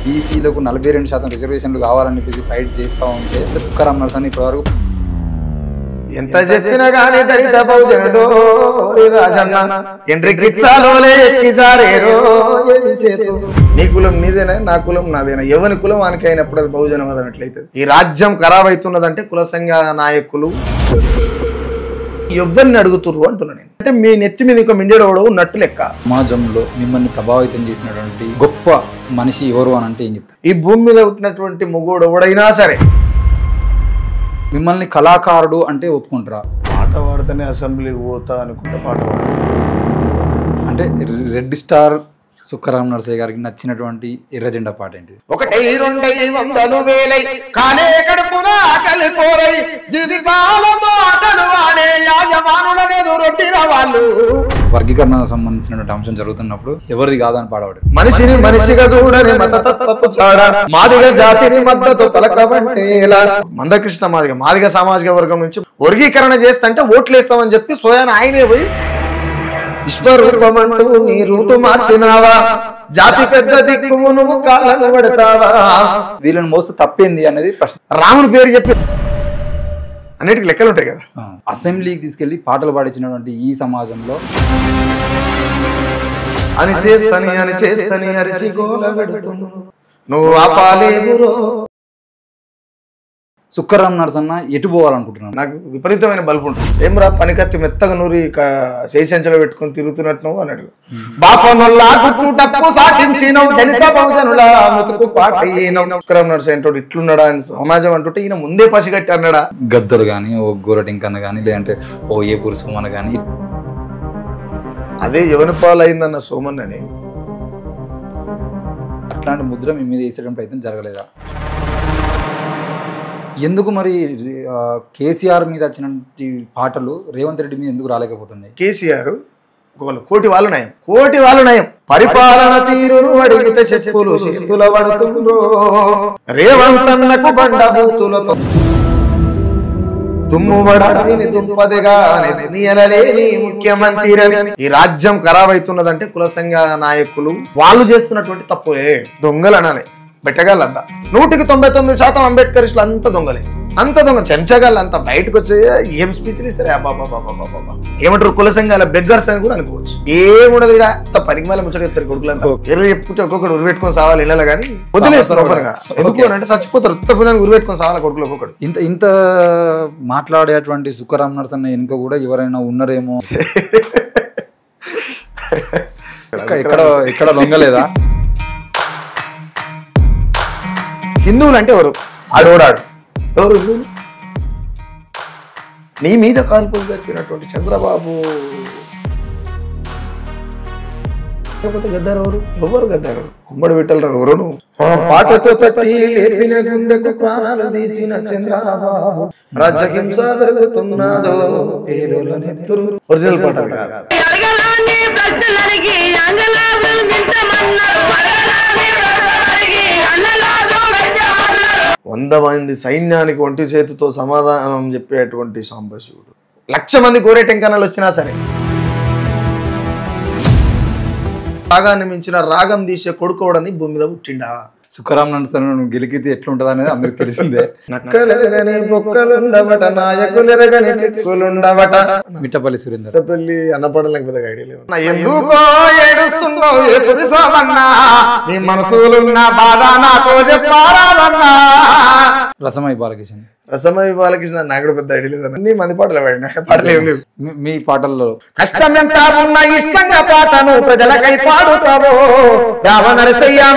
బీసీలకు 42% రిజర్వేషన్లు కావాలని చెప్పేసి ఫైట్ చేస్తూ ఉంటే సుఖరాం నరసన్న ఇప్పటివరకు ఎంత చెప్పినా గానీ దళిత బహుజనుడో రాజన్న ఎండ్రికిచ్చాలోలే ఎక్కిజారేరో నీ కులం నీదేనా నా కులం నాదేనా ఎవరి కులం వానికి అయినప్పుడు అది బహుజనవాదం ఎట్లయితుంది ఈ రాజ్యం ఖరాబ్ అవుతున్నదంటే కుల సంఘ నాయకులు ఎవరిని అడుగుతుర్రు అంటున్నా నేను అంటే మీ నెత్తి మీద ఇంకో మిండేడోడు ఉన్నట్టు లెక్క సమాజంలో మిమ్మల్ని ప్రభావితం చేసినటువంటి గొప్ప మనిషి ఎవరు అని అంటే ఏం చెప్తారు ఈ భూమి మీద పుట్టినటువంటి మొగోడు ఎవడైనా సరే మిమ్మల్ని కళాకారుడు అంటే ఒప్పుకుంటారా పాట పాడితేనే అసెంబ్లీకి పోతా అనుకుంటే పాట పాడు అంటే రెడ్ స్టార్ సుఖరాం నరసయ్య గారికి నచ్చినటువంటి ఎర్ర జెండా పాట ఏంటిది 1,2,100,000 కానే కడుపున ఆకలి పోరై జీవితాలతో ఆటలు ఆడే యాజమానులనేదు రొట్టిన వాళ్ళు వర్గీకరణ సంబంధించినటువంటి అంశం జరుగుతున్నప్పుడు ఎవరిది కాదని పాడవాడు మనిషిని మనిషిగా చూడని మతతత్వపు చాడ మాదిగ జాతిని మద్దతు పలకబట్టే మందకృష్ణ మాదిగ సామాజిక వర్గం నుంచి వర్గీకరణ చేస్తంటే ఓట్లేస్తామని చెప్పి స్వయాన ఆయనే పోయి విశ్వరూపమంటూ నీ రూటు మార్చినావా జాతి పెద్ద దిక్కువు నువ్వు కాళ్ళను పడతావా వీళ్ళని మోస్తే తప్పేంది అనేది ప్రశ్న రాముని పేరు చెప్పి అన్నిటికీ లెక్కలు ఉంటాయి కదా అసెంబ్లీకి తీసుకెళ్లి పాటలు పాడించినటువంటి ఈ సమాజంలో అని చేస్తని అరిసి గోల పెడుతున్నావు నువ్వు ఆపాలేవురో సుఖరాం నరసన్న ఎటు పోవాలనుకుంటున్నాను నాకు విపరీతమైన బల్బు ఉంటుంది ఏమరా పనికత్తి మెత్తగా నూరి చేసంచలో పెట్టుకుని తిరుగుతున్నట్టు అన్నాడు బాపనొల్లాకు సాటించినవు దళిత బహుజనుల ముతుకు పాటయ్యేనవు సుఖరాం నరసయ్య ఇట్లున్నాడా అని సమాజం అంటుంటే ఈయన ముందే పసిగట్టి అన్నాడా గద్దరు కానీ ఓ గోరటింకన్న కానీ లేదంటే ఓ ఏపూరి సోమన్న కానీ అదే ఎవరి పాలైందన్న సోమన్ అని అట్లాంటి ముద్ర మీ మీద వేసేయడం ప్రయత్నం జరగలేదా ఎందుకు మరి కేసీఆర్ మీద వచ్చినటువంటి పాటలు రేవంత్ రెడ్డి మీద ఎందుకు రాలేకపోతున్నాయి కేసీఆర్ కోటి వాళ్ళు నయం పరిపాలన తీరును అడిగితే చెప్పులు చేతుల పడుతుండ్రో రేవంతన్నకు బండ బూతులతో దుమ్ముబడని దుంపదిగా దునియలలేని ముఖ్యమంత్రి ఈ రాజ్యం ఖరాబ్ అవుతున్నదంటే కుల సంఘ నాయకులు వాళ్ళు చేస్తున్నటువంటి తప్పులే దొంగలు అనాలి బెట్టగాళ్ళంతా 199% అంబేద్కరిస్టులు అంత దొంగలే అంత దొంగ చెంచగాళ్ళు అంతా బయటకు వచ్చి ఏం స్పీచ్లు ఇస్తారు అబ్బాబాబాబాబా ఏమంటారు కుల సంఘాల బెగ్గర్స్ అని కూడా అనుకోవచ్చు ఏముండదు ఇక్కడ అంత పరిమాల ముచ్చట చెప్తారు కొడుకులంతా ఎర్ర చెప్పుకుంటే ఒక్కొక్కడు ఉరిపెట్టుకొని సావాలి ఇళ్ళలో కానీ వదిలేస్తారు ఓపెన్గా ఎందుకు అంటే చచ్చిపోతారు ఉత్తపుదానికి ఉరిపెట్టుకొని సావాలి కొడుకులు ఒక్కొక్కడు ఇంత మాట్లాడేటువంటి సుఖరాం నరసన్న వెనుక కూడా ఎవరైనా ఉన్నారేమో ఇక్కడ లొంగలేదా హిందువులు అంటే ఎవరు ఆడోడాడు ఎవరు నీ మీద కాల్పులు జరిపినటువంటి చంద్రబాబు లేకపోతే గద్దారు ఎవరు గద్దారు కుమ్మడి విట్టలరావు ఎవరు నువ్వు పాటతో తట్టి లేపిన గుండెకు ప్రాణాలు తీసిన చంద్రబాబు రాజ్యహింస పెరుగుతున్నదో పేదోళ్ళ నెత్తురు ఒరిజినల్ పాట కాదు 100 మంది సైన్యానికి ఒంటి చేతితో సమాధానం చెప్పేటువంటి సాంబశివుడు 1,00,000 మంది గోరెటెంకనాలు వచ్చినా సరే రాగాన్ని మించిన రాగం తీసే కొడుకోవడని భూమి మీద పుట్టిండా సుఖరాం నరసన్న గెలికితే ఎట్లుంటది అనేది అందరికి తెలిసిందే నక్కలెరగని బొక్కలుండవట నాయకులెరగని టెక్కులుండవట మిట్టపల్లి సురేందర్ మిట్టపల్లి అన్నపడలేక పెద్దగా ఐడియా లేదు ఎందుకో ఏడుస్తున్నావు ఏ పురుషమన్నా నీ మనసులున్న బాధ నాతో చెప్పారాదన్నా రసమై బాలకృష్ణ నాకు పెద్ద ఐడియా లేదు అన్ని మంది పాటలు పాడలేవు మీ పాటల్లో కష్టం ఎంత ఉన్న ఇష్టంగా పాటను ప్రజలకై పాడుతావో రావ నరసయ్య